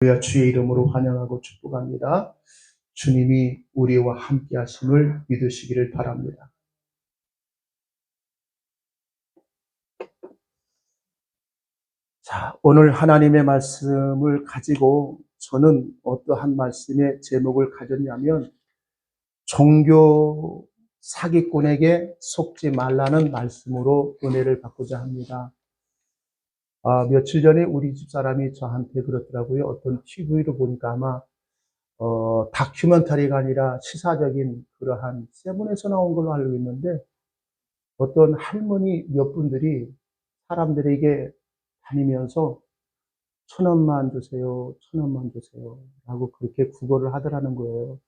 할렐루야. 주의 이름으로 환영하고 축복합니다. 주님이 우리와 함께 하심을 믿으시기를 바랍니다. 자, 오늘 하나님의 말씀을 가지고 저는 어떠한 말씀의 제목을 가졌냐면 종교 사기꾼에게 속지 말라는 말씀으로 은혜를 받고자 합니다. 며칠 전에 우리 집사람이 저한테 그러더라고요. 어떤 TV로 보니까 아마 다큐멘터리가 아니라 시사적인 그러한 세븐에서 나온 걸로 알고 있는데 어떤 할머니 몇 분들이 사람들에게 다니면서 1,000원만 주세요, 1,000원만 주세요 라고 그렇게 구걸을 하더라는 거예요.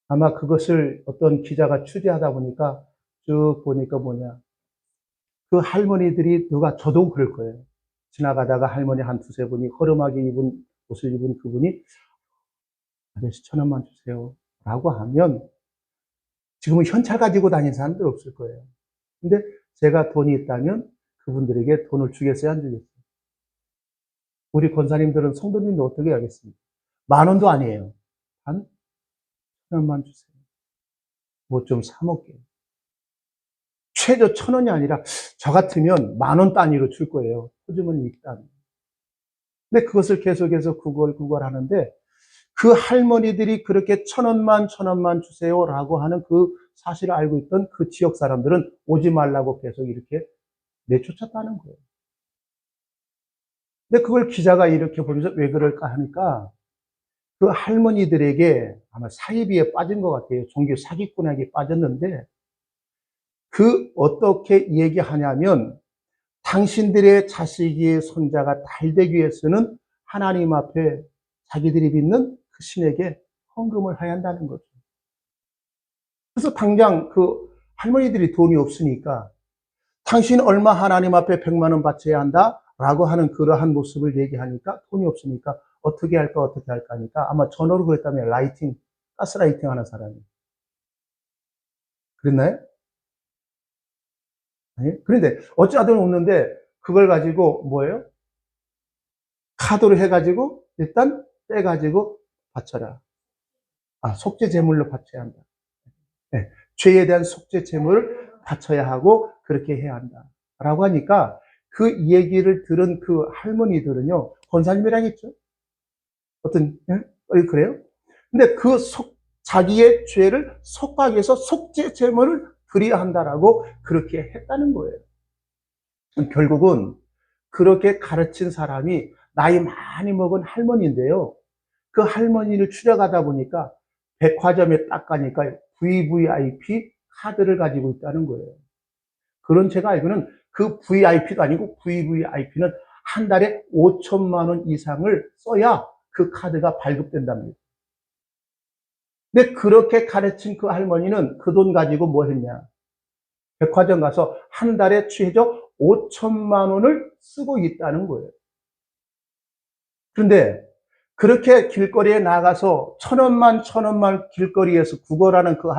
아마 그것을 어떤 기자가 취재하다 보니까 쭉 보니까 그 할머니들이 누가 저도 그럴 거예요. 지나가다가 할머니 한 두세 분이 허름하게 입은 옷을 입은 그분이 아저씨 1,000원만 주세요 라고 하면 지금은 현찰 가지고 다니는 사람들 없을 거예요. 근데 제가 돈이 있다면 그분들에게 돈을 주겠어요, 안 주겠어요? 우리 권사님들은 성도님도 어떻게 하겠습니까? 10,000원도 아니에요. 한 1,000원만 주세요. 뭐 좀 사먹게요. 최저 1,000원이 아니라 저 같으면 10,000원 단위로 줄 거예요. 호주머니 있다면. 근데 그것을 계속해서 구걸 하는데 그 할머니들이 그렇게 1,000원만 주세요라고 하는 그 사실을 알고 있던 그 지역 사람들은 오지 말라고 계속 이렇게 내쫓았다는 거예요. 근데 그걸 기자가 이렇게 보면서 왜 그럴까 하니까 그 할머니들에게 아마 사이비에 빠진 것 같아요. 종교 사기꾼에게 빠졌는데 어떻게 얘기하냐면 당신들의 자식이 손자가 잘 되기 위해서는 하나님 앞에 자기들이 믿는 그 신에게 헌금을 해야 한다는 거죠. 그래서 당장 그 할머니들이 돈이 없으니까 당신 얼마 하나님 앞에 100만 원 바쳐야 한다 라고 하는 그러한 모습을 얘기하니까 돈이 없으니까 어떻게 할까 하니까 아마 전화로 그랬다면 가스라이팅 하는 사람이. 그랬나요? 아니? 그런데 어찌하든 없는데 그걸 가지고 뭐예요? 카드로 해가지고 일단 떼가지고 바쳐라. 속죄 제물로 바쳐야 한다. 네, 죄에 대한 속죄 제물을 바쳐야 하고 그렇게 해야 한다. 라고 하니까 그 얘기를 들은 그 할머니들은요, 권사님이라겠죠? 그래요? 근데 자기의 죄를 속하기 위해서 속죄 제물을 드려야 한다라고 그렇게 했다는 거예요. 결국은 그렇게 가르친 사람이 나이 많이 먹은 할머니인데요. 그 할머니를 추적하다 보니까 백화점에 딱 가니까 VVIP 카드를 가지고 있다는 거예요. 그런 제가 알기로는 그 VIP도 아니고 VVIP는 한 달에 5천만 원 이상을 써야 그 카드가 발급된답니다. 근데 그렇게 가르친 그 할머니는 그 돈 가지고 뭐 했냐? 백화점 가서 한 달에 최저 5천만 원을 쓰고 있다는 거예요. 그런데 그렇게 길거리에 나가서 1,000원만 길거리에서 구걸하는 그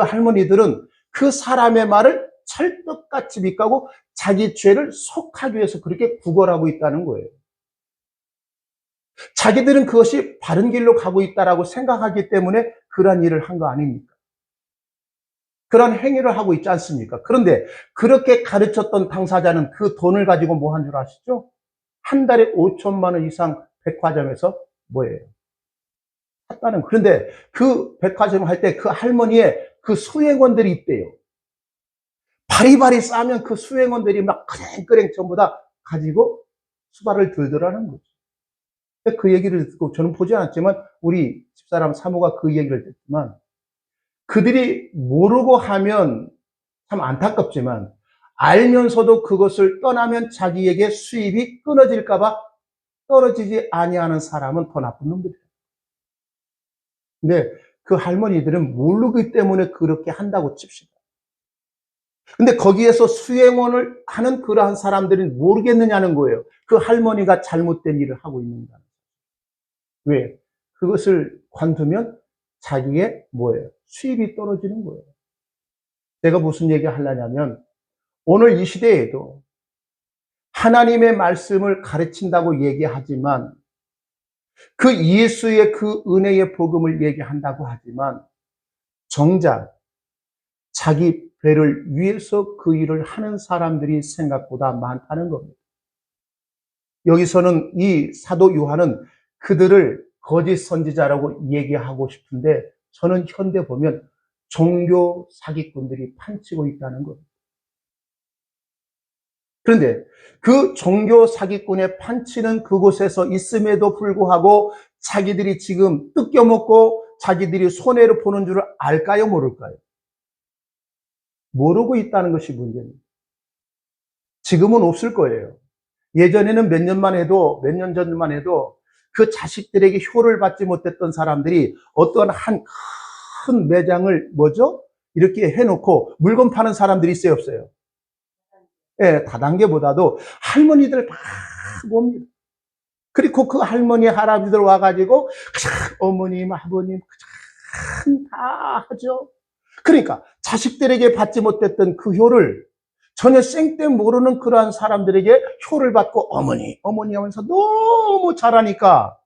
할머니들은 그 사람의 말을 찰떡같이 믿고 자기 죄를 속하기 위해서 그렇게 구걸하고 있다는 거예요. 자기들은 그것이 바른 길로 가고 있다라고 생각하기 때문에 그러한 일을 한 거 아닙니까? 그런 행위를 하고 있지 않습니까? 그런데 그렇게 가르쳤던 당사자는 그 돈을 가지고 뭐 한 줄 아시죠? 한 달에 5천만 원 이상 백화점에서 뭐예요? 샀다는. 그런데 그 백화점 할 때 그 할머니의 그 수행원들이 있대요. 바리바리 싸면 그 수행원들이 막 그랭그랭 전부 다 가지고 수발을 들더라는 거죠. 그 얘기를 듣고 저는 보지 않았지만 우리 집사람 사모가 그 얘기를 듣지만 그들이 모르고 하면 참 안타깝지만 알면서도 그것을 떠나면 자기에게 수입이 끊어질까봐 떨어지지 아니하는 사람은 더 나쁜 놈들이에요. 근데 그 할머니들은 모르기 때문에 그렇게 한다고 칩시다. 근데 거기에서 수행원을 하는 그러한 사람들은 모르겠느냐는 거예요. 그 할머니가 잘못된 일을 하고 있는가. 왜? 그것을 관두면 자기의 뭐예요? 수입이 떨어지는 거예요. 내가 무슨 얘기 하려냐면 오늘 이 시대에도 하나님의 말씀을 가르친다고 얘기하지만 그 예수의 그 은혜의 복음을 얘기한다고 하지만 정작 자기 배를 위해서 그 일을 하는 사람들이 생각보다 많다는 겁니다. 여기서는 이 사도 요한은 그들을 거짓 선지자라고 얘기하고 싶은데 저는 현대 보면 종교 사기꾼들이 판치고 있다는 겁니다. 그런데 그 종교 사기꾼의 판치는 그곳에서 있음에도 불구하고 자기들이 지금 뜯겨먹고 자기들이 손해를 보는 줄을 알까요, 모를까요? 모르고 있다는 것이 문제입니다. 지금은 없을 거예요. 예전에는 몇 년 전만 해도 그 자식들에게 효를 받지 못했던 사람들이 어떤 한 큰 매장을 이렇게 해놓고 물건 파는 사람들이 있어요, 없어요? 예, 다단계보다도 할머니들 다 봅니다. 그리고 그 할머니, 할아버지들 와가지고, 어머님, 아버님, 다 하죠. 그러니까 자식들에게 받지 못했던 그 효를 전혀 생때 모르는 그러한 사람들에게 효를 받고 어머니 하면서 너무 잘하니까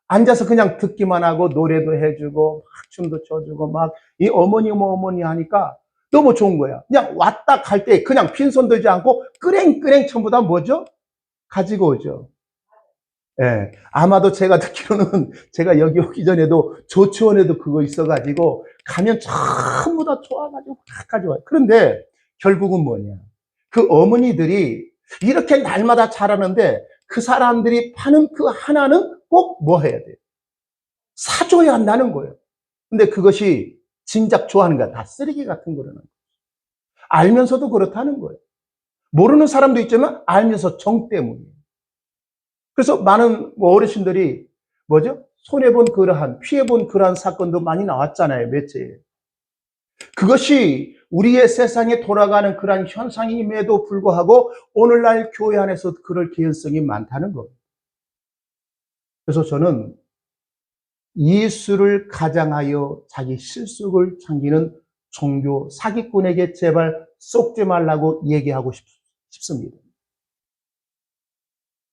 앉아서 그냥 듣기만 하고 노래도 해주고 막 춤도 춰주고 막 이 어머니 하니까 너무 좋은 거야. 그냥 왔다 갈 때 그냥 빈손 들지 않고 끄랭끄랭 전부 다 가지고 오죠. 예. 아마도 제가 듣기로는 제가 여기 오기 전에도 조치원에도 그거 있어가지고 가면 전부 다 좋아가지고 막 가져와요. 그런데 결국은 뭐냐. 그 어머니들이 이렇게 날마다 잘하는데 그 사람들이 파는 그 하나는 꼭 뭐 해야 돼요? 사줘야 한다는 거예요. 근데 그것이 진작 좋아하는 거야. 다 쓰레기 같은 거라는 거예요. 알면서도 그렇다는 거예요. 모르는 사람도 있지만 알면서 정 때문이에요. 그래서 많은 어르신들이 손해본 피해본 그러한 사건도 많이 나왔잖아요, 매체에. 그것이 우리의 세상에 돌아가는 그러한 현상임에도 불구하고 오늘날 교회 안에서 그럴 개연성이 많다는 거예요. 그래서 저는 예수를 가장하여 자기 실속을 챙기는 종교 사기꾼에게 제발 쏙지 말라고 얘기하고 싶습니다.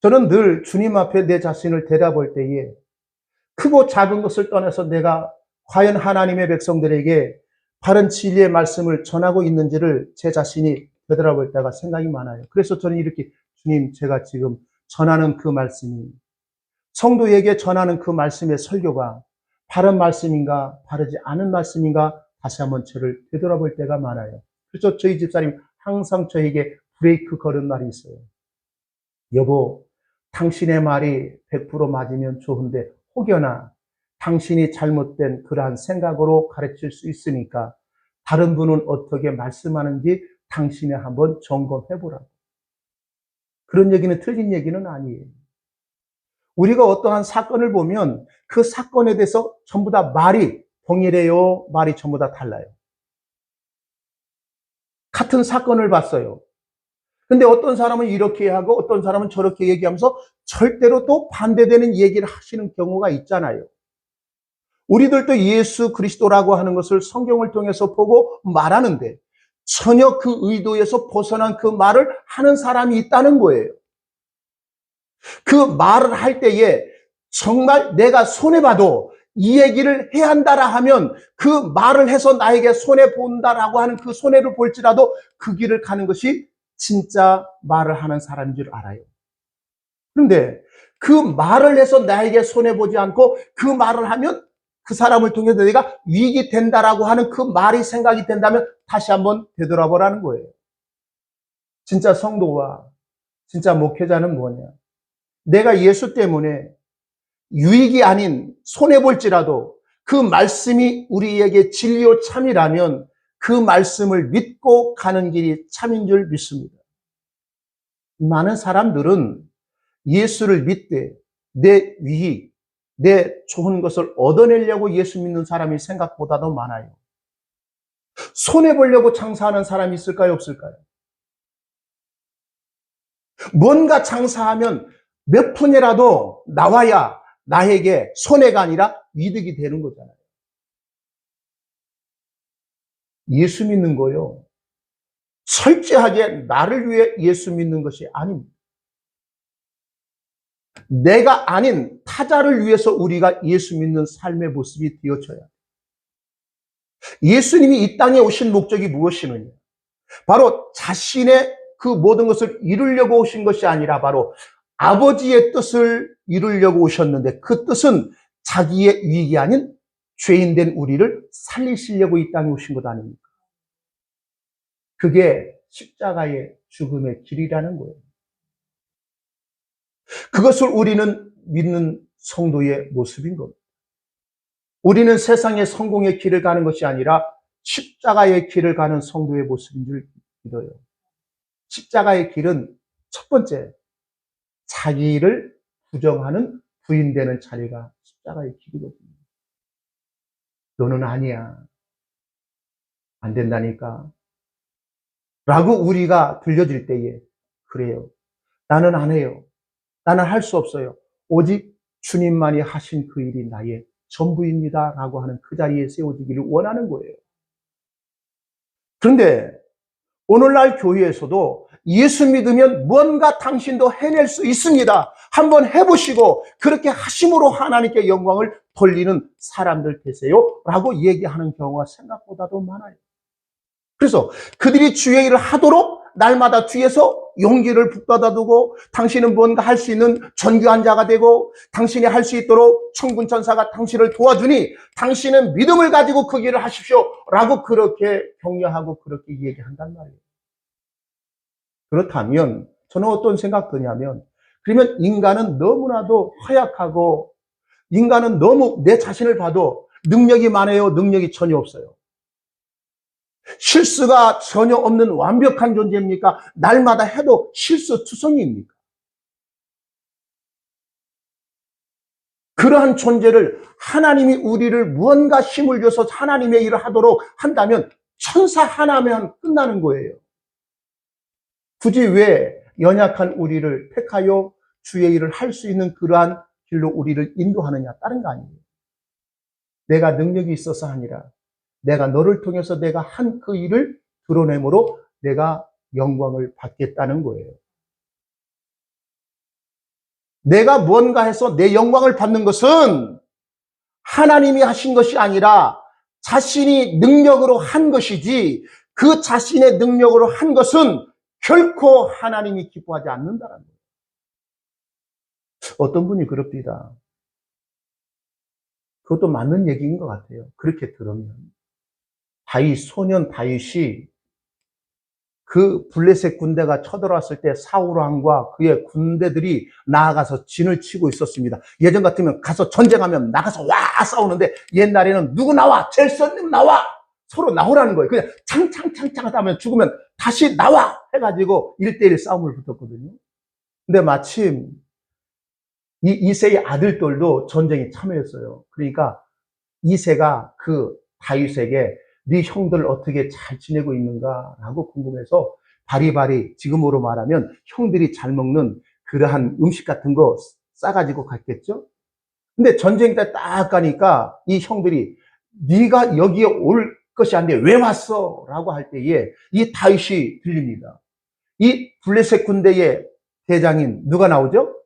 저는 늘 주님 앞에 내 자신을 대답할 때에 크고 작은 것을 떠나서 내가 과연 하나님의 백성들에게 바른 진리의 말씀을 전하고 있는지를 제 자신이 되돌아볼 때가 생각이 많아요. 그래서 저는 이렇게 주님, 제가 지금 전하는 그 말씀이 성도에게 전하는 그 말씀의 설교가 바른 말씀인가 바르지 않은 말씀인가 다시 한번 저를 되돌아볼 때가 많아요. 그래서 저희 집사님 항상 저에게 브레이크 걸은 말이 있어요. 여보, 당신의 말이 100% 맞으면 좋은데 혹여나 당신이 잘못된 그러한 생각으로 가르칠 수 있으니까 다른 분은 어떻게 말씀하는지 당신이 한번 점검해보라고. 그런 얘기는 틀린 얘기는 아니에요. 우리가 어떠한 사건을 보면 그 사건에 대해서 전부 다 말이 동일해요, 말이 전부 다 달라요. 같은 사건을 봤어요. 근데 어떤 사람은 이렇게 하고 어떤 사람은 저렇게 얘기하면서 절대로 또 반대되는 얘기를 하시는 경우가 있잖아요. 우리들도 예수 그리스도라고 하는 것을 성경을 통해서 보고 말하는데 전혀 그 의도에서 벗어난 그 말을 하는 사람이 있다는 거예요. 그 말을 할 때에 정말 내가 손해봐도 이 얘기를 해야 한다라 하면 그 말을 해서 나에게 손해본다라고 하는 그 손해를 볼지라도 그 길을 가는 것이 진짜 말을 하는 사람인 줄 알아요. 그런데 그 말을 해서 나에게 손해보지 않고 그 말을 하면 그 사람을 통해서 내가 이익이 된다라고 하는 그 말이 생각이 된다면 다시 한번 되돌아보라는 거예요. 진짜 성도와 진짜 목회자는 뭐냐? 내가 예수 때문에 유익이 아닌 손해볼지라도 그 말씀이 우리에게 진리요 참이라면 그 말씀을 믿고 가는 길이 참인 줄 믿습니다. 많은 사람들은 예수를 믿되 내 유익, 내 좋은 것을 얻어내려고 예수 믿는 사람이 생각보다도 많아요. 손해보려고 장사하는 사람이 있을까요, 없을까요? 뭔가 장사하면 몇 푼이라도 나와야 나에게 손해가 아니라 이득이 되는 거잖아요. 예수 믿는 거요. 철저하게 나를 위해 예수 믿는 것이 아닙니다. 내가 아닌 타자를 위해서 우리가 예수 믿는 삶의 모습이 되어져야 합니다. 예수님이 이 땅에 오신 목적이 무엇이느냐? 바로 자신의 그 모든 것을 이루려고 오신 것이 아니라 바로 아버지의 뜻을 이루려고 오셨는데, 그 뜻은 자기의 유익이 아닌 죄인된 우리를 살리시려고 이 땅에 오신 것 아닙니까? 그게 십자가의 죽음의 길이라는 거예요. 그것을 우리는 믿는 성도의 모습인 겁니다. 우리는 세상의 성공의 길을 가는 것이 아니라 십자가의 길을 가는 성도의 모습인 줄 믿어요. 십자가의 길은 첫 번째, 자기를 부정하는, 부인되는 자리가 십자가의 길이거든요. 너는 아니야, 안 된다니까 라고 우리가 들려질 때에, 그래요, 나는 안 해요, 나는 할 수 없어요, 오직 주님만이 하신 그 일이 나의 전부입니다 라고 하는 그 자리에 세워지기를 원하는 거예요. 그런데 오늘날 교회에서도 예수 믿으면 뭔가 당신도 해낼 수 있습니다, 한번 해보시고 그렇게 하심으로 하나님께 영광을 돌리는 사람들 되세요 라고 얘기하는 경우가 생각보다도 많아요. 그래서 그들이 주의 일을 하도록 날마다 뒤에서 용기를 북돋아 두고, 당신은 뭔가 할 수 있는 존귀한 자가 되고 당신이 할 수 있도록 천군 천사가 당신을 도와주니 당신은 믿음을 가지고 그 길을 하십시오 라고 그렇게 격려하고 그렇게 얘기한단 말이에요. 그렇다면 저는 어떤 생각 드냐면, 그러면 인간은 너무나도 허약하고, 인간은 너무 내 자신을 봐도 능력이 많아요, 능력이 전혀 없어요? 실수가 전혀 없는 완벽한 존재입니까? 날마다 해도 실수투성이입니까? 그러한 존재를 하나님이 우리를 무언가 힘을 줘서 하나님의 일을 하도록 한다면 천사 하나면 끝나는 거예요. 굳이 왜 연약한 우리를 택하여 주의 일을 할 수 있는 그러한 길로 우리를 인도하느냐? 다른 거 아니에요. 내가 능력이 있어서 아니라 내가 너를 통해서 내가 한 그 일을 드러내므로 내가 영광을 받겠다는 거예요. 내가 무언가 해서 내 영광을 받는 것은 하나님이 하신 것이 아니라 자신이 능력으로 한 것이지, 그 자신의 능력으로 한 것은 결코 하나님이 기뻐하지 않는다는 거예요. 어떤 분이 그럽니다. 그것도 맞는 얘기인 것 같아요. 그렇게 들으면. 소년 다윗이 그 블레셋 군대가 쳐들어왔을 때 사울왕과 그의 군대들이 나아가서 진을 치고 있었습니다. 예전 같으면 가서 전쟁하면 나가서 와 싸우는데, 옛날에는 누구 나와, 젤선님 나와, 서로 나오라는 거예요. 그냥 창창창창 하다 하면 죽으면 다시 나와 해가지고 1대1 싸움을 붙었거든요. 근데 마침 이 이새의 아들들도 전쟁에 참여했어요. 그러니까 이새가 그 다윗에게 네 형들 어떻게 잘 지내고 있는가 라고 궁금해서 바리바리, 지금으로 말하면 형들이 잘 먹는 그러한 음식 같은 거 싸가지고 갔겠죠. 근데 전쟁 때 딱 가니까 이 형들이 네가 여기에 올 것이 아닌데 왜 왔어? 라고 할 때에 이 다윗이 들립니다. 이 블레셋 군대의 대장인 누가 나오죠?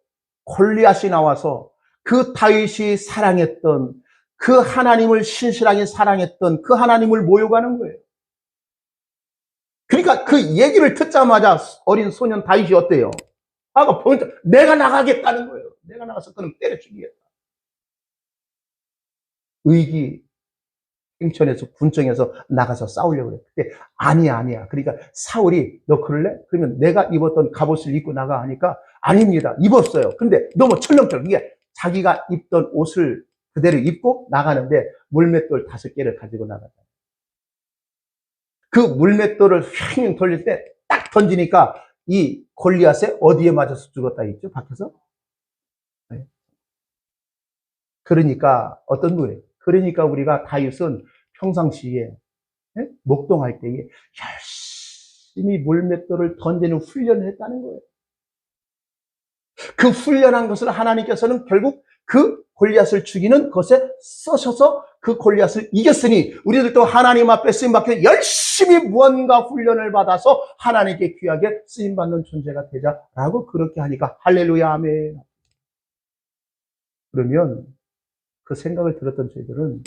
골리앗이 나와서 그 다윗이 사랑했던, 그 하나님을 신실하게 사랑했던 그 하나님을 모욕하는 거예요. 그러니까 그 얘기를 듣자마자 어린 소년 다윗이 어때요? 내가 나가겠다는 거예요. 내가 나가서 그는 때려 죽이겠다. 의기 행천에서 군청에서 나가서 싸우려고 그래. 근데 아니야. 그러니까 사울이 너 그럴래? 그러면 내가 입었던 갑옷을 입고 나가 하니까 아닙니다. 입었어요. 근데 너무 철렁철렁, 이게 자기가 입던 옷을 그대로 입고 나가는데 물맷돌 5개를 가지고 나가요. 그 물맷돌을 휙 돌릴 때 딱 던지니까 이 골리앗에 어디에 맞아서 죽었다 했죠? 밖에서? 네. 그러니까 어떤 거예요? 그러니까 우리가 다윗은 평상시에 목동할 때에 열심히 물맷돌을 던지는 훈련을 했다는 거예요. 그 훈련한 것을 하나님께서는 결국 그 골리앗을 죽이는 것에 써셔서 그 골리앗을 이겼으니 우리들도 하나님 앞에 쓰임받기 열심히 무언가 훈련을 받아서 하나님께 귀하게 쓰임받는 존재가 되자라고 그렇게 하니까 할렐루야 아멘. 그러면 그 생각을 들었던 저희들은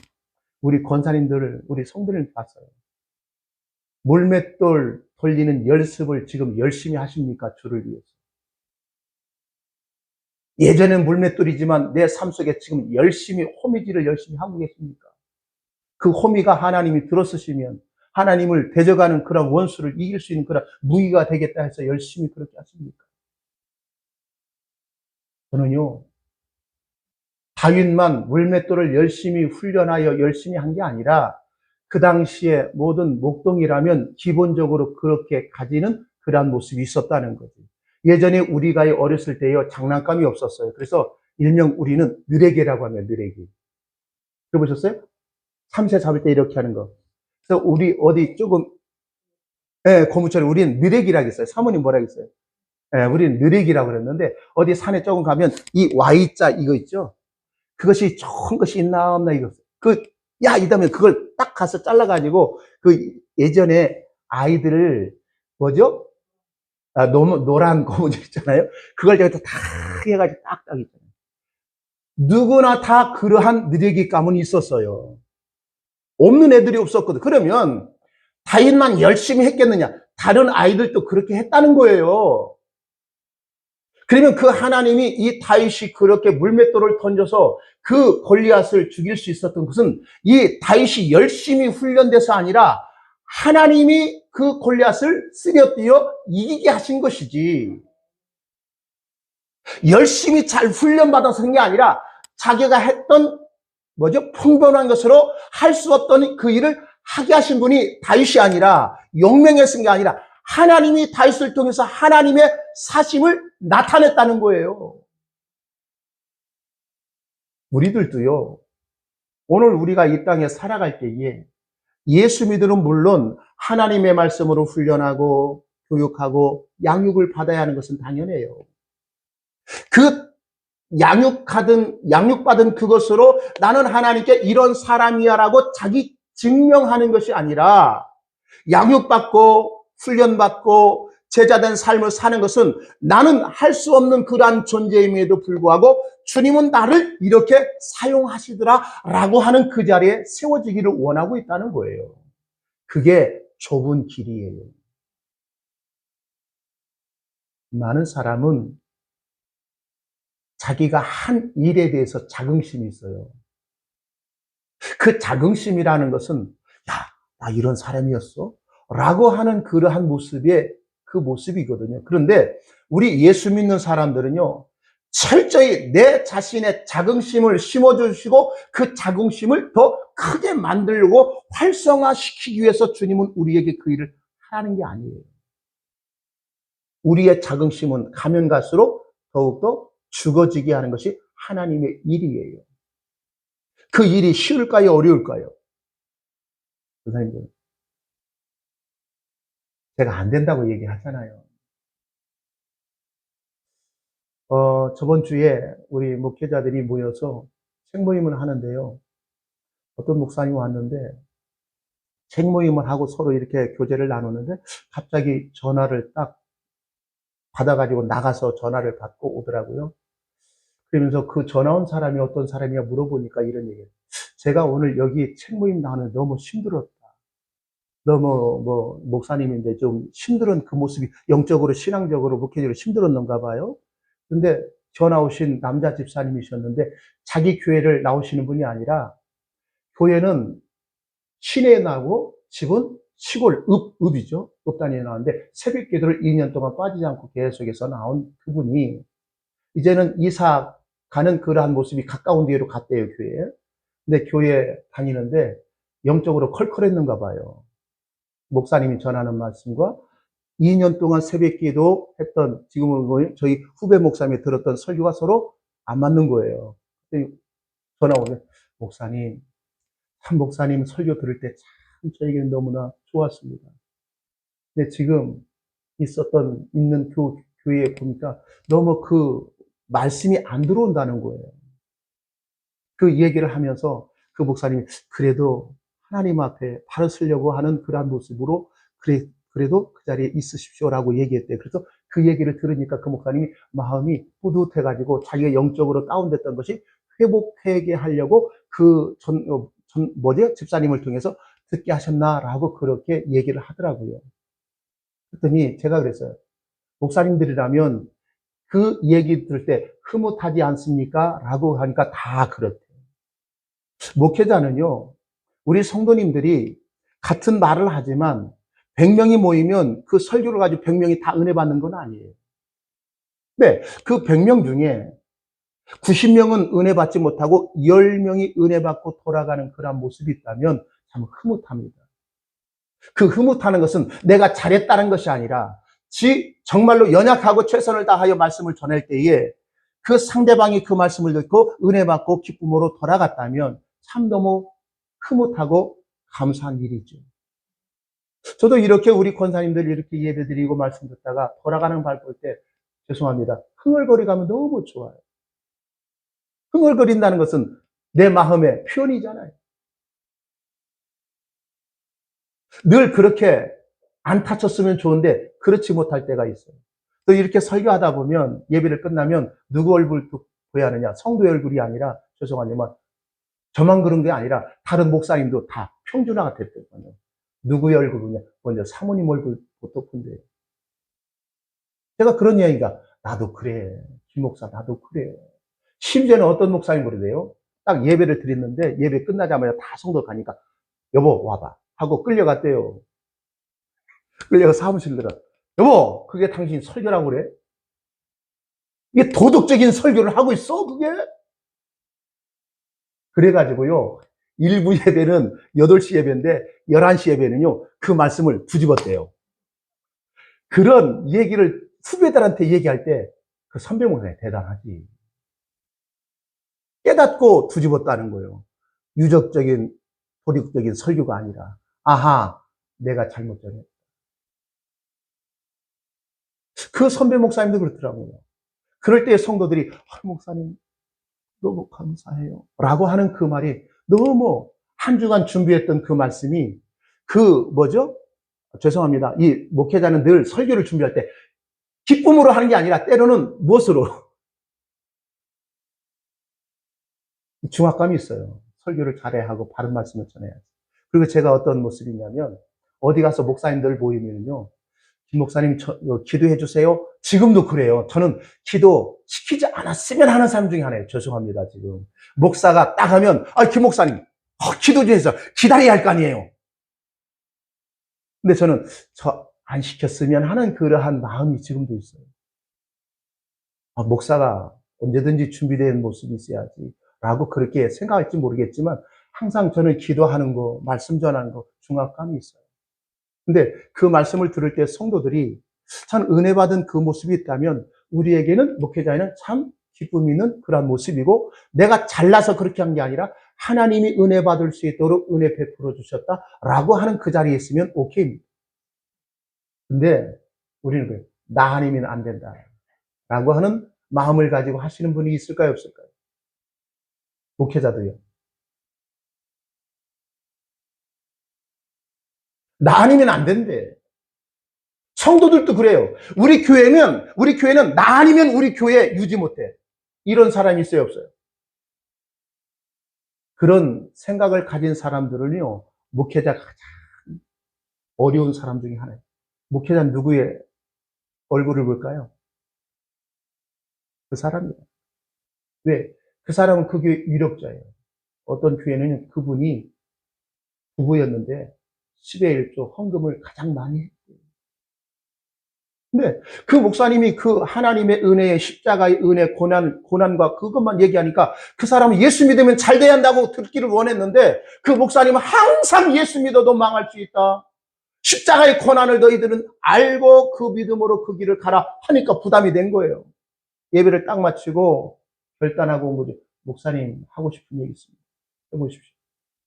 우리 권사님들, 우리 성도를 봤어요. 물맷돌 돌리는 연습을 지금 열심히 하십니까? 주를 위해서. 예전엔 물맷돌이지만 내 삶 속에 지금 열심히 호미질을 열심히 하고 계십니까? 그 호미가 하나님이 들어쓰시면 하나님을 대적하는 그런 원수를 이길 수 있는 그런 무기가 되겠다 해서 열심히 그렇게 하십니까? 저는요, 다윗만 물맷돌을 열심히 훈련하여 열심히 한 게 아니라 그 당시에 모든 목동이라면 기본적으로 그렇게 가지는 그러한 모습이 있었다는 거죠. 예전에 우리가 어렸을 때요, 장난감이 없었어요. 그래서 일명 우리는 느레기라고 하면 느레기. 들어보셨어요? 참새 잡을 때 이렇게 하는 거. 그래서 우리 어디 조금, 고무처럼 우리는 느레기라고 했어요. 사모님 뭐라고 했어요? 우리는 느레기라고 그랬는데, 어디 산에 조금 가면 이 Y자 이거 있죠? 그것이 좋은 것이 있나 없나 이거. 이다면 그걸 딱 가서 잘라가지고, 예전에 아이들을, 뭐죠? 노란 고무줄 있잖아요. 그걸 여기다 다 해가지고 딱딱 있잖아요. 누구나 다 그러한 느레기감은 있었어요. 없는 애들이 없었거든. 그러면 다윗만 열심히 했겠느냐? 다른 아이들도 그렇게 했다는 거예요. 그러면 그 하나님이 이 다윗이 그렇게 물맷돌을 던져서 그 골리앗을 죽일 수 있었던 것은 이 다윗이 열심히 훈련돼서 아니라 하나님이 그 골리앗을 쓰러뜨려 이기게 하신 것이지. 열심히 잘 훈련받아서 한 게 아니라 자기가 했던 풍부한 것으로 할 수 없던 그 일을 하게 하신 분이 다윗이 아니라 용맹에 쓴 게 아니라 하나님이 다윗을 통해서 하나님의 사심을 나타냈다는 거예요. 우리들도요, 오늘 우리가 이 땅에 살아갈 때에 예수 믿으는 물론 하나님의 말씀으로 훈련하고 교육하고 양육을 받아야 하는 것은 당연해요. 그 양육받은 그것으로 나는 하나님께 이런 사람이야라고 자기 증명하는 것이 아니라 양육받고 훈련받고 제자된 삶을 사는 것은 나는 할 수 없는 그러한 존재임에도 불구하고 주님은 나를 이렇게 사용하시더라라고 하는 그 자리에 세워지기를 원하고 있다는 거예요. 그게 좁은 길이에요. 많은 사람은 자기가 한 일에 대해서 자긍심이 있어요. 그 자긍심이라는 것은 나 이런 사람이었어? 라고 하는 그러한 모습의 그 모습이거든요. 그런데 우리 예수 믿는 사람들은요, 철저히 내 자신의 자긍심을 심어주시고 그 자긍심을 더 크게 만들고 활성화시키기 위해서 주님은 우리에게 그 일을 하라는 게 아니에요. 우리의 자긍심은 가면 갈수록 더욱더 죽어지게 하는 것이 하나님의 일이에요. 그 일이 쉬울까요? 어려울까요? 선생님들, 제가 안 된다고 얘기하잖아요. 저번 주에 우리 목회자들이 모여서 책 모임을 하는데요. 어떤 목사님이 왔는데 책 모임을 하고 서로 이렇게 교제를 나누는데 갑자기 전화를 딱 받아가지고 나가서 전화를 받고 오더라고요. 그러면서 그 전화 온 사람이 어떤 사람이냐 물어보니까 이런 얘기예요. 제가 오늘 여기 책 모임 나가는데 너무 힘들었다. 너무 목사님인데 좀 힘든 그 모습이 영적으로 신앙적으로 목회적으로 힘들었는가 봐요. 근데 전화 오신 남자 집사님이셨는데 자기 교회를 나오시는 분이 아니라 교회는 시내에 나고 집은 시골 읍이죠. 읍 단위에 나왔는데 새벽 기도를 2년 동안 빠지지 않고 계속해서 나온 그분이 이제는 이사 가는 그러한 모습이 가까운 데로 갔대요, 교회에. 근데 교회 다니는데 영적으로 컬컬했는가 봐요. 목사님이 전하는 말씀과 2년 동안 새벽 기도 했던 지금은 저희 후배 목사님이 들었던 설교가 서로 안 맞는 거예요. 전화 오면 목사님, 참 목사님 설교 들을 때 참 저에게는 너무나 좋았습니다. 근데 지금 있는 교회에 보니까 너무 그 말씀이 안 들어온다는 거예요. 그 얘기를 하면서 그 목사님이 그래도 하나님 앞에 발을 쓰려고 하는 그러한 모습으로 그래도 그 자리에 있으십시오라고 얘기했대요. 그래서 그 얘기를 들으니까 그 목사님이 마음이 뿌듯해가지고 자기가 영적으로 다운됐던 것이 회복되게 하려고 집사님을 통해서 듣게 하셨나라고 그렇게 얘기를 하더라고요. 그랬더니 제가 그랬어요. 목사님들이라면 그 얘기 들을 때 흐뭇하지 않습니까? 라고 하니까 다 그렇대요. 목회자는요, 우리 성도님들이 같은 말을 하지만 100명이 모이면 그 설교를 가지고 100명이 다 은혜 받는 건 아니에요. 네, 그 100명 중에 90명은 은혜 받지 못하고 10명이 은혜 받고 돌아가는 그런 모습이 있다면 참 흐뭇합니다. 그 흐뭇하는 것은 내가 잘했다는 것이 아니라 정말로 연약하고 최선을 다하여 말씀을 전할 때에 그 상대방이 그 말씀을 듣고 은혜 받고 기쁨으로 돌아갔다면 참 너무 흐뭇하고 감사한 일이죠. 저도 이렇게 우리 권사님들 이렇게 예배드리고 말씀 듣다가 돌아가는 발 볼 때 죄송합니다. 흥얼거리 가면 너무 좋아요. 흥얼거린다는 것은 내 마음의 표현이잖아요. 늘 그렇게 안 다쳤으면 좋은데 그렇지 못할 때가 있어요. 또 이렇게 설교하다 보면 예배를 끝나면 누구 얼굴 보여야 하느냐? 성도의 얼굴이 아니라 죄송하지만 저만 그런 게 아니라 다른 목사님도 다 평준화가 됐거든요. 누구의 얼굴이냐? 먼저 사모님 얼굴 보통인데 제가 그런 이야기가 나도 그래. 김 목사 나도 그래. 심지어는 어떤 목사님 그러대요. 딱 예배를 드렸는데 예배 끝나자마자 다 성도 가니까 여보 와봐 하고 끌려갔대요. 끌려가 사무실 들어. 여보 그게 당신 설교라고 그래? 이게 도덕적인 설교를 하고 있어 그게? 그래가지고요. 일부 예배는 8시 예배인데 11시 예배는요. 그 말씀을 뒤집었대요. 그런 얘기를 후배들한테 얘기할 때 그 선배 목사님 대단하지. 깨닫고 뒤집었다는 거예요. 유적적인 도덕적인 설교가 아니라 아하 내가 잘못 전했다. 그 선배 목사님도 그렇더라고요. 그럴 때 성도들이 목사님 너무 감사해요 라고 하는 그 말이 너무 한 주간 준비했던 그 말씀이 죄송합니다. 이 목회자는 늘 설교를 준비할 때 기쁨으로 하는 게 아니라 때로는 무엇으로? 중압감이 있어요. 설교를 잘해야 하고 바른 말씀을 전해야지. 그리고 제가 어떤 모습이냐면 어디 가서 목사님들 모이면요. 김 목사님 기도해 주세요. 지금도 그래요. 저는 기도 시키지 않았으면 하는 사람 중에 하나예요. 죄송합니다. 지금 목사가 딱 하면 김 목사님 기도 좀 해서 기다려야 할 거 아니에요. 근데 저는 안 시켰으면 하는 그러한 마음이 지금도 있어요. 목사가 언제든지 준비된 모습이 있어야지 라고 그렇게 생각할지 모르겠지만 항상 저는 기도하는 거, 말씀 전하는 거 중압감이 있어요. 근데 그 말씀을 들을 때 성도들이 참 은혜 받은 그 모습이 있다면 우리에게는 목회자에는 참 기쁨이 있는 그런 모습이고 내가 잘나서 그렇게 한 게 아니라 하나님이 은혜 받을 수 있도록 은혜 베풀어 주셨다라고 하는 그 자리에 있으면 오케이입니다. 근데 우리는 그래요. 나 아니면 안 된다 라고 하는 마음을 가지고 하시는 분이 있을까요 없을까요? 목회자도요. 나 아니면 안 된대. 성도들도 그래요. 우리 교회는 나 아니면 우리 교회 유지 못해. 이런 사람이 있어요, 없어요? 그런 생각을 가진 사람들은요, 목회자가 가장 어려운 사람 중에 하나예요. 목회자는 누구의 얼굴을 볼까요? 그 사람이에요. 왜? 그 사람은 그 교회 유력자예요. 어떤 교회는 그분이 부부였는데 10의 1조 헌금을 가장 많이 했대요. 근데 그 목사님이 그 하나님의 은혜의 십자가의 은혜 고난과 그것만 얘기하니까 그 사람은 예수 믿으면 잘 돼야 한다고 듣기를 원했는데 그 목사님은 항상 예수 믿어도 망할 수 있다. 십자가의 고난을 너희들은 알고 그 믿음으로 그 길을 가라 하니까 부담이 된 거예요. 예배를 딱 마치고 결단하고 온 거죠. 목사님 하고 싶은 얘기 있습니다. 해보십시오.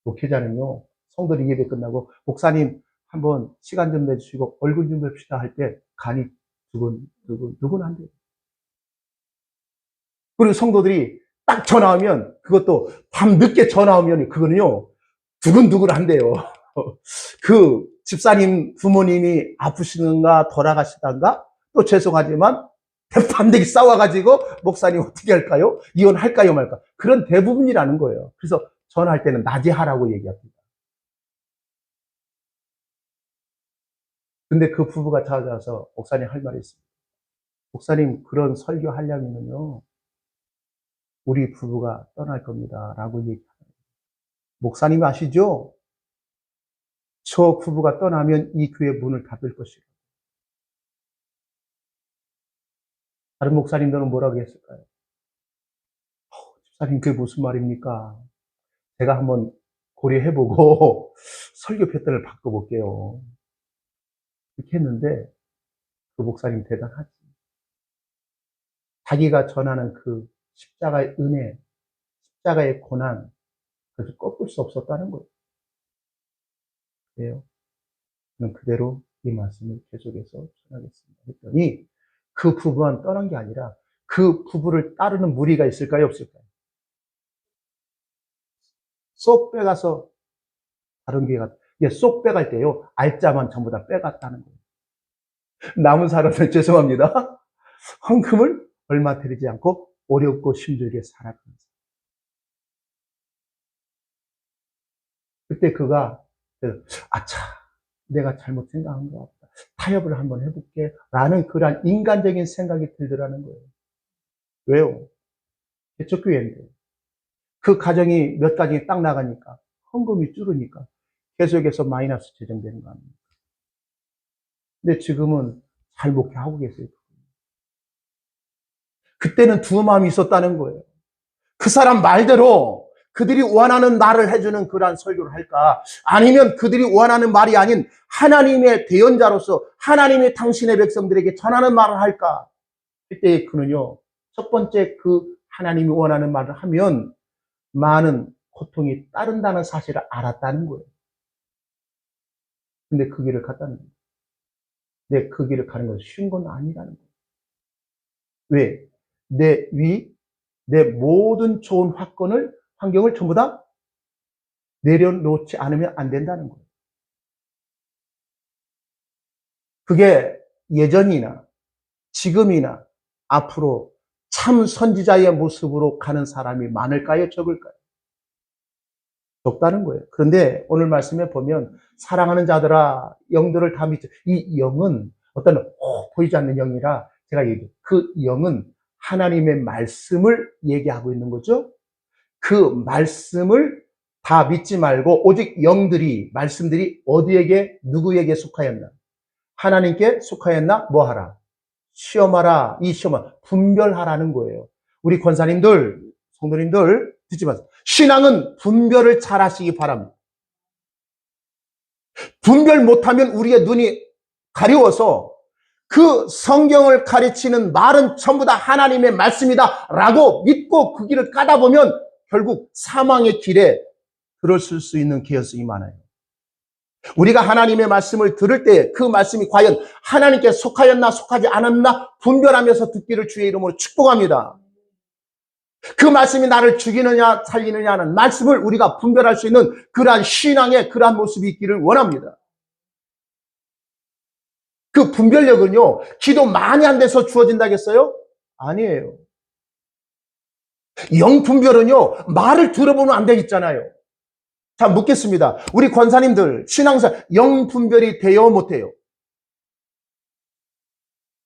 목회자는요. 성도들이 예배 끝나고 목사님 한번 시간 좀 내주시고 얼굴 좀 봅시다 할 때 간이 두근 안 돼요. 그리고 성도들이 딱 전화 오면, 그것도 밤 늦게 전화 오면 그거는요 두근두근한데요. 그 집사님 부모님이 아프시는가 돌아가시던가, 또 죄송하지만 대판대기 싸워가지고 목사님 어떻게 할까요? 이혼할까요 말까? 그런 대부분이라는 거예요. 그래서 전화할 때는 낮에 하라고 얘기합니다. 근데 그 부부가 찾아와서 목사님 할 말이 있습니다. 목사님, 그런 설교 하려면요 우리 부부가 떠날 겁니다 라고 얘기합니다. 목사님 아시죠? 저 부부가 떠나면 이 교회 문을 닫을 것이고. 다른 목사님들은 뭐라고 했을까요? 집사님, 그게 무슨 말입니까? 제가 한번 고려해보고 설교 패턴을 바꿔볼게요. 이렇게 했는데 그 목사님 대단하지. 자기가 전하는 그 십자가의 은혜, 십자가의 고난, 그것을 꺾을 수 없었다는 거예요. 그래요. 저는 그대로 이 말씀을 계속해서 전하겠습니다. 했더니 그 부부는 떠난 게 아니라 그 부부를 따르는 무리가 있을까요, 없을까요? 쏙 빼가서 다른 교회 갔다. 쏙 빼갈 때요, 알짜만 전부 다 빼갔다는 거예요. 남은 사람은 죄송합니다. 헌금을 얼마 드리지 않고 어렵고 힘들게 살아가면서. 그때 그가, 아차, 내가 잘못 생각한 것 같다. 타협을 한번 해볼게. 라는 그러한 인간적인 생각이 들더라는 거예요. 왜요? 개척교회인데. 그 가정이 몇 가정이 딱 나가니까, 헌금이 줄으니까 계속해서 마이너스 재정되는 거 아닙니까? 근데 지금은 잘 목회하고 계세요. 그때는 두 마음이 있었다는 거예요. 그 사람 말대로 그들이 원하는 말을 해주는 그러한 설교를 할까? 아니면 그들이 원하는 말이 아닌 하나님의 대언자로서 하나님이 당신의 백성들에게 전하는 말을 할까? 그때 그는요, 첫 번째 그 하나님이 원하는 말을 하면 많은 고통이 따른다는 사실을 알았다는 거예요. 근데 그 길을 갔다는 거예요. 근데 그 길을 가는 건 쉬운 건 아니라는 거예요. 왜? 내 모든 좋은 환경을 전부 다 내려놓지 않으면 안 된다는 거예요. 그게 예전이나 지금이나 앞으로 참 선지자의 모습으로 가는 사람이 많을까요? 적을까요? 적다는 거예요. 그런데 오늘 말씀에 보면 사랑하는 자들아 영들을 다 믿죠. 이 영은 어떤 보이지 않는 영이라 제가 얘기해요. 그 영은 하나님의 말씀을 얘기하고 있는 거죠. 그 말씀을 다 믿지 말고 오직 영들이, 말씀들이 어디에게, 누구에게 속하였나? 하나님께 속하였나? 뭐 하라? 시험하라. 이 시험을 분별하라는 거예요. 우리 권사님들, 성도님들 듣지 마세요. 신앙은 분별을 잘 하시기 바랍니다. 분별 못하면 우리의 눈이 가려워서 그 성경을 가르치는 말은 전부 다 하나님의 말씀이다 라고 믿고 그 길을 까다 보면 결국 사망의 길에 들어설 수 있는 개연성이 많아요. 우리가 하나님의 말씀을 들을 때 그 말씀이 과연 하나님께 속하였나 속하지 않았나 분별하면서 듣기를 주의 이름으로 축복합니다. 그 말씀이 나를 죽이느냐 살리느냐 하는 말씀을 우리가 분별할 수 있는 그러한 신앙의 그러한 모습이 있기를 원합니다. 그 분별력은요, 기도 많이 한 데서 주어진다겠어요? 아니에요. 영 분별은요, 말을 들어보면 안 되겠잖아요. 자, 묻겠습니다. 우리 권사님들, 신앙사 영 분별이 돼요, 못해요?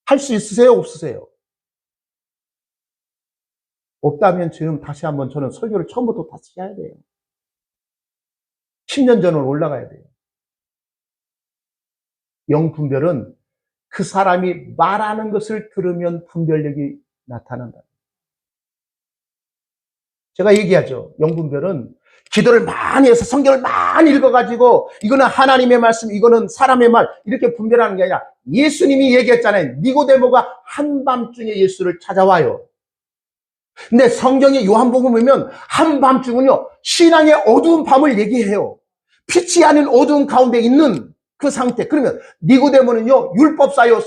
할 수 있으세요, 없으세요? 없다면 지금 다시 한번 저는 설교를 처음부터 다시 해야 돼요. 10년 전으로 올라가야 돼요. 영 분별은 그 사람이 말하는 것을 들으면 분별력이 나타난다. 제가 얘기하죠. 영 분별은 기도를 많이 해서 성경을 많이 읽어가지고 이거는 하나님의 말씀, 이거는 사람의 말 이렇게 분별하는 게 아니라 예수님이 얘기했잖아요. 니고데모가 한밤중에 예수를 찾아와요. 근데 성경의 요한복음 보면 한밤중은요 신앙의 어두운 밤을 얘기해요. 빛이 아닌 어두운 가운데 있는 그 상태. 그러면 니고데모는요, 율법사요,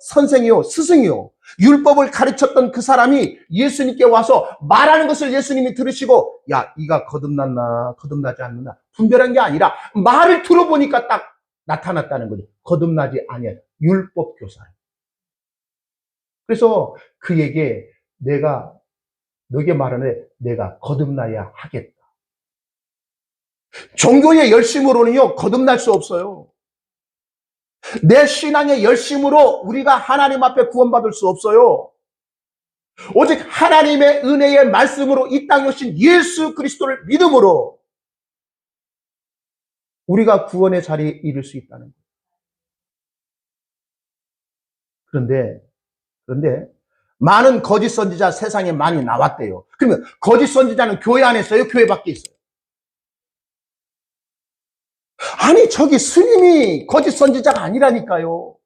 선생이요, 스승이요. 율법을 가르쳤던 그 사람이 예수님께 와서 말하는 것을 예수님이 들으시고, 야, 이가 거듭났나, 거듭나지 않느냐, 분별한 게 아니라 말을 들어보니까 딱 나타났다는 거지. 거듭나지 아니한 율법 교사. 그래서 그에게 내가 너에게 말하네, 내가 거듭나야 하겠다. 종교의 열심으로는요, 거듭날 수 없어요. 내 신앙의 열심으로 우리가 하나님 앞에 구원받을 수 없어요. 오직 하나님의 은혜의 말씀으로 이 땅에 오신 예수 그리스도를 믿음으로 우리가 구원의 자리에 이를 수 있다는 거예요. 그런데 많은 거짓 선지자 세상에 많이 나왔대요. 그러면 거짓 선지자는 교회 안에 있어요? 교회 밖에 있어요? 아니, 저기 스님이 거짓 선지자가 아니라니까요.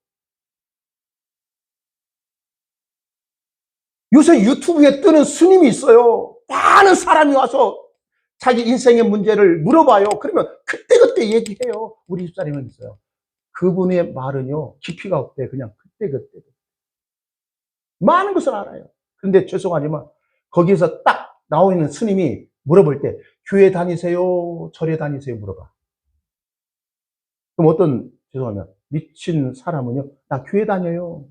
요새 유튜브에 뜨는 스님이 있어요. 많은 사람이 와서 자기 인생의 문제를 물어봐요. 그러면 그때그때 얘기해요. 우리 집사님은 있어요. 그분의 말은요, 깊이가 없대. 그냥 그때그때. 많은 것을 알아요. 그런데 죄송하지만 거기에서 딱 나와 있는 스님이 물어볼 때 교회 다니세요? 절에 다니세요? 물어봐. 그럼 어떤, 죄송합니다, 미친 사람은요, 나 교회 다녀요.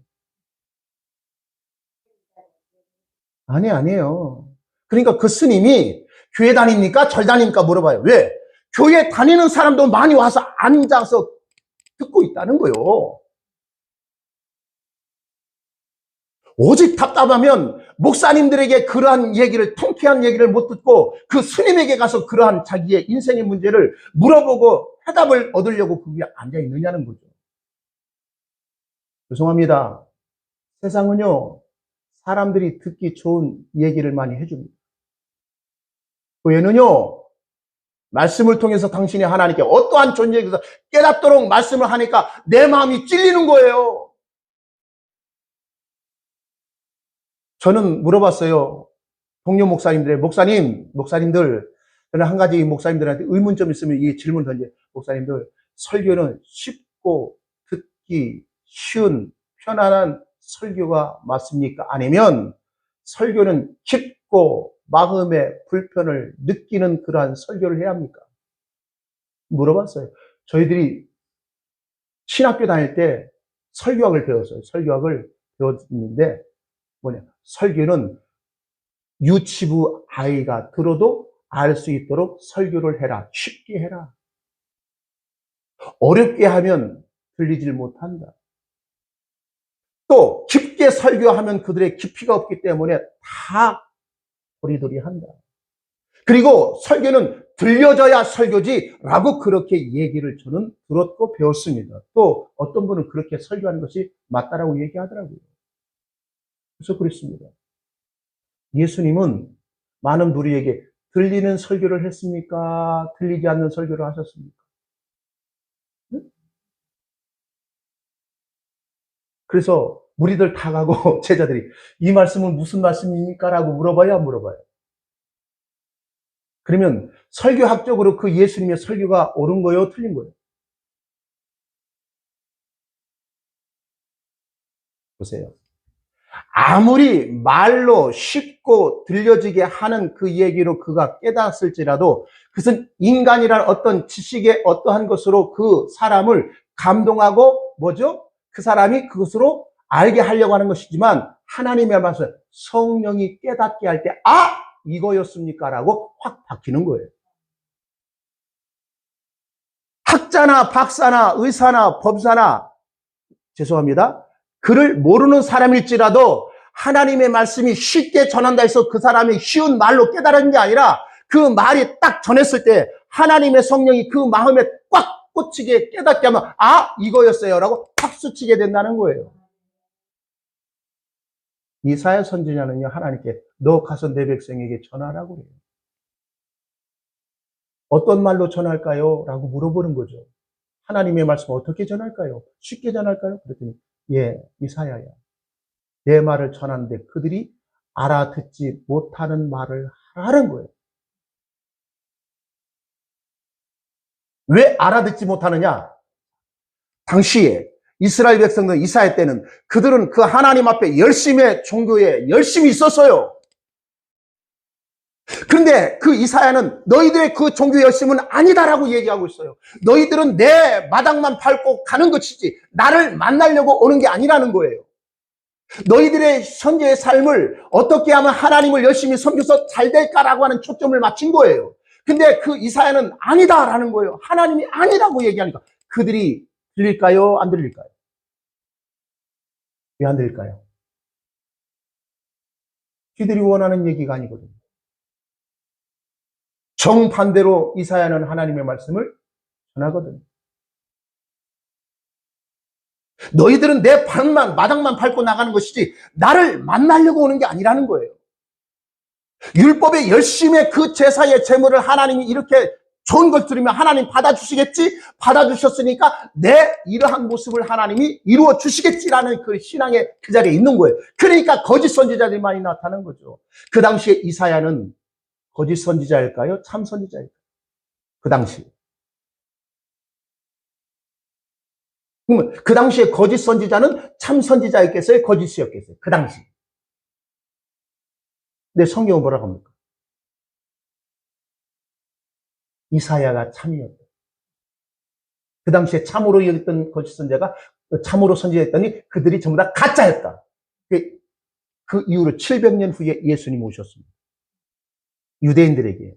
아니에요. 그러니까 그 스님이 교회 다닙니까? 절 다닙니까? 물어봐요. 왜? 교회 다니는 사람도 많이 와서 앉아서 듣고 있다는 거예요. 오직 답답하면 목사님들에게 그러한 얘기를, 통쾌한 얘기를 못 듣고 그 스님에게 가서 그러한 자기의 인생의 문제를 물어보고 해답을 얻으려고 거기에 앉아 있느냐는 거죠. 죄송합니다. 세상은요, 사람들이 듣기 좋은 얘기를 많이 해줍니다. 교회는요, 말씀을 통해서 당신이 하나님께 어떠한 좋은 얘기에서 깨닫도록 말씀을 하니까 내 마음이 찔리는 거예요. 저는 물어봤어요. 동료 목사님들, 저는 한 가지 목사님들한테 의문점 있으면 이 질문 던져요. 목사님들, 설교는 쉽고 듣기 쉬운 편안한 설교가 맞습니까? 아니면 설교는 깊고 마음의 불편을 느끼는 그러한 설교를 해야 합니까? 물어봤어요. 저희들이 신학교 다닐 때 설교학을 배웠어요. 설교학을 배웠는데 설교는 유치부 아이가 들어도 알 수 있도록 설교를 해라. 쉽게 해라. 어렵게 하면 들리질 못한다. 또 깊게 설교하면 그들의 깊이가 없기 때문에 다 도리도리한다. 그리고 설교는 들려져야 설교지라고 그렇게 얘기를 저는 들었고 배웠습니다. 또 어떤 분은 그렇게 설교하는 것이 맞다라고 얘기하더라고요. 그래서 그랬습니다. 예수님은 많은 무리에게 들리는 설교를 했습니까? 들리지 않는 설교를 하셨습니까? 네? 그래서 무리들 다 가고 제자들이 이 말씀은 무슨 말씀입니까? 라고 물어봐요, 안 물어봐요? 그러면 설교학적으로 그 예수님의 설교가 옳은 거예요, 틀린 거예요? 보세요. 아무리 말로 쉽고 들려지게 하는 그 얘기로 그가 깨닫을지라도 그것은 인간이란 어떤 지식의 어떠한 것으로 그 사람을 감동하고 그 사람이 그것으로 알게 하려고 하는 것이지만 하나님의 말씀, 성령이 깨닫게 할 때 이거였습니까? 라고 확 바뀌는 거예요. 학자나 박사나 의사나 법사나, 죄송합니다, 그를 모르는 사람일지라도 하나님의 말씀이 쉽게 전한다 해서 그 사람이 쉬운 말로 깨달은 게 아니라 그 말이 딱 전했을 때 하나님의 성령이 그 마음에 꽉 꽂히게 깨닫게 하면 이거였어요 라고 박수치게 된다는 거예요. 이사야 선지자는요, 하나님께 너 가서 내 백성에게 전하라고 그래요. 어떤 말로 전할까요? 라고 물어보는 거죠. 하나님의 말씀 어떻게 전할까요? 쉽게 전할까요? 그랬더니 이사야야, 내 말을 전하는데 그들이 알아듣지 못하는 말을 하라는 거예요. 왜 알아듣지 못하느냐? 당시에 이스라엘 백성들 이사야 때는 그들은 그 하나님 앞에 열심히 종교에 열심히 있었어요. 그런데 그 이사야는 너희들의 그 종교 열심은 아니다라고 얘기하고 있어요. 너희들은 내 마당만 밟고 가는 것이지 나를 만나려고 오는 게 아니라는 거예요. 너희들의 현재의 삶을 어떻게 하면 하나님을 열심히 섬겨서 잘 될까라고 하는 초점을 맞춘 거예요. 근데 그 이사야는 아니다라는 거예요. 하나님이 아니라고 얘기하니까 그들이 들릴까요? 안 들릴까요? 왜 안 들릴까요? 그들이 원하는 얘기가 아니거든요. 정반대로 이사야는 하나님의 말씀을 전하거든요. 너희들은 내 마당만 밟고 나가는 것이지 나를 만나려고 오는 게 아니라는 거예요. 율법에 열심히 그 제사의 제물을 하나님이 이렇게 좋은 걸 들으면 하나님 받아주시겠지? 받아주셨으니까 내 이러한 모습을 하나님이 이루어 주시겠지라는 그 신앙의 그 자리에 있는 거예요. 그러니까 거짓 선지자들이 많이 나타나는 거죠. 그 당시에 이사야는 거짓 선지자일까요? 참 선지자일까요? 그 당시. 그러면 그 당시에 거짓 선지자는 참 선지자였겠어요? 거짓이었겠어요? 그 당시. 근데 성경은 뭐라고 합니까? 이사야가 참이었다. 그 당시에 참으로 여겼던 거짓 선지자가 참으로 선지자였더니 그들이 전부 다 가짜였다. 그 이후로 700년 후에 예수님이 오셨습니다. 유대인들에게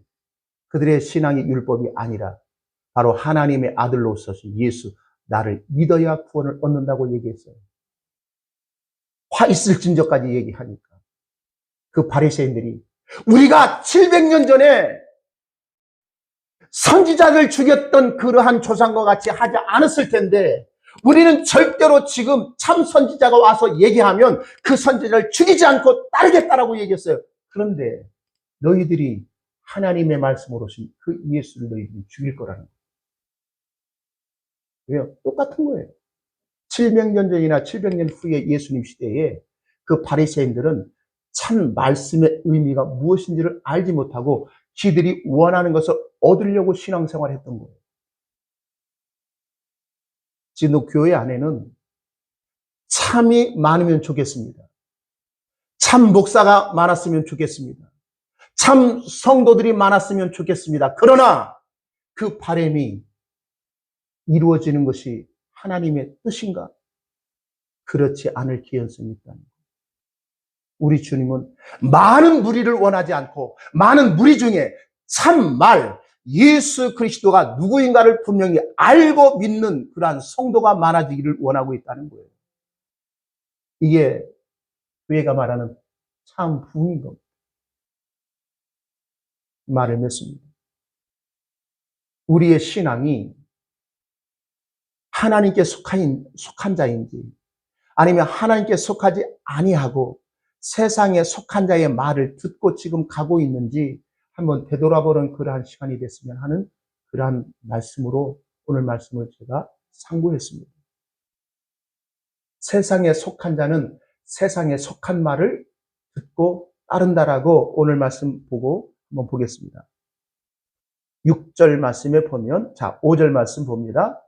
그들의 신앙이 율법이 아니라 바로 하나님의 아들로서 예수, 나를 믿어야 구원을 얻는다고 얘기했어요. 화 있을진저까지 얘기하니까 그 바리새인들이 우리가 700년 전에 선지자를 죽였던 그러한 조상과 같이 하지 않았을 텐데 우리는 절대로 지금 참 선지자가 와서 얘기하면 그 선지자를 죽이지 않고 따르겠다라고 얘기했어요. 그런데 너희들이 하나님의 말씀으로 오신 그 예수를 너희들이 죽일 거라는 거예요. 왜요? 똑같은 거예요. 700년 전이나 700년 후에 예수님 시대에 그 바리새인들은 참 말씀의 의미가 무엇인지를 알지 못하고 지들이 원하는 것을 얻으려고 신앙생활을 했던 거예요. 지금 교회 안에는 참이 많으면 좋겠습니다. 참 목사가 많았으면 좋겠습니다. 참 성도들이 많았으면 좋겠습니다. 그러나 그 바람이 이루어지는 것이 하나님의 뜻인가? 그렇지 않을 기연성이 있다는 거예요. 우리 주님은 많은 무리를 원하지 않고 많은 무리 중에 참말 예수 그리스도가 누구인가를 분명히 알고 믿는 그러한 성도가 많아지기를 원하고 있다는 거예요. 이게 교회가 말하는 참 부흥인 겁니다. 말을 맺습니다. 우리의 신앙이 하나님께 속한 자인지 아니면 하나님께 속하지 아니하고 세상에 속한 자의 말을 듣고 지금 가고 있는지 한번 되돌아보는 그러한 시간이 됐으면 하는 그러한 말씀으로 오늘 말씀을 제가 상고했습니다. 세상에 속한 자는 세상에 속한 말을 듣고 따른다라고 오늘 말씀 보고 한번 보겠습니다. 6절 말씀에 보면, 자, 5절 말씀 봅니다.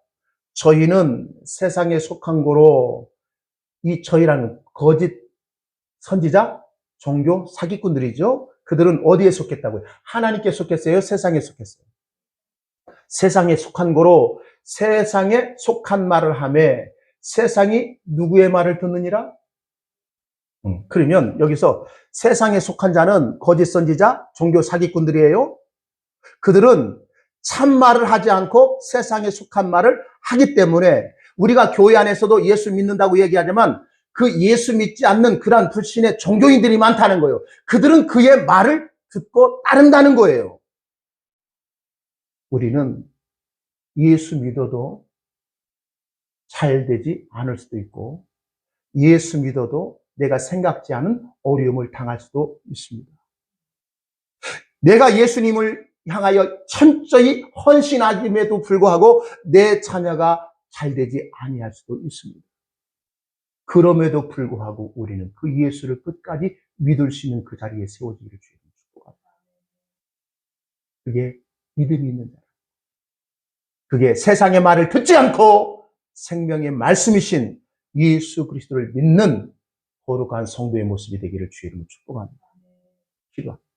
저희는 세상에 속한 거로 이 저희라는 거짓 선지자, 종교, 사기꾼들이죠. 그들은 어디에 속했다고요? 하나님께 속했어요? 세상에 속했어요? 세상에 속한 거로 세상에 속한 말을 하며 세상이 누구의 말을 듣느니라? 그러면 여기서 세상에 속한 자는 거짓 선지자, 종교 사기꾼들이에요. 그들은 참말을 하지 않고 세상에 속한 말을 하기 때문에 우리가 교회 안에서도 예수 믿는다고 얘기하지만 그 예수 믿지 않는 그러한 불신의 종교인들이 많다는 거예요. 그들은 그의 말을 듣고 따른다는 거예요. 우리는 예수 믿어도 잘 되지 않을 수도 있고 예수 믿어도 내가 생각지 않은 어려움을 당할 수도 있습니다. 내가 예수님을 향하여 철저히 헌신함에도 불구하고 내 자녀가 잘 되지 아니할 수도 있습니다. 그럼에도 불구하고 우리는 그 예수를 끝까지 믿을 수 있는 그 자리에 세워지기를 주의 이름으로 축복합니다. 그게 믿음이 있는 자라. 그게 세상의 말을 듣지 않고 생명의 말씀이신 예수 그리스도를 믿는 거룩한 성도의 모습이 되기를 주의 이름으로 축복합니다. 기도합니다.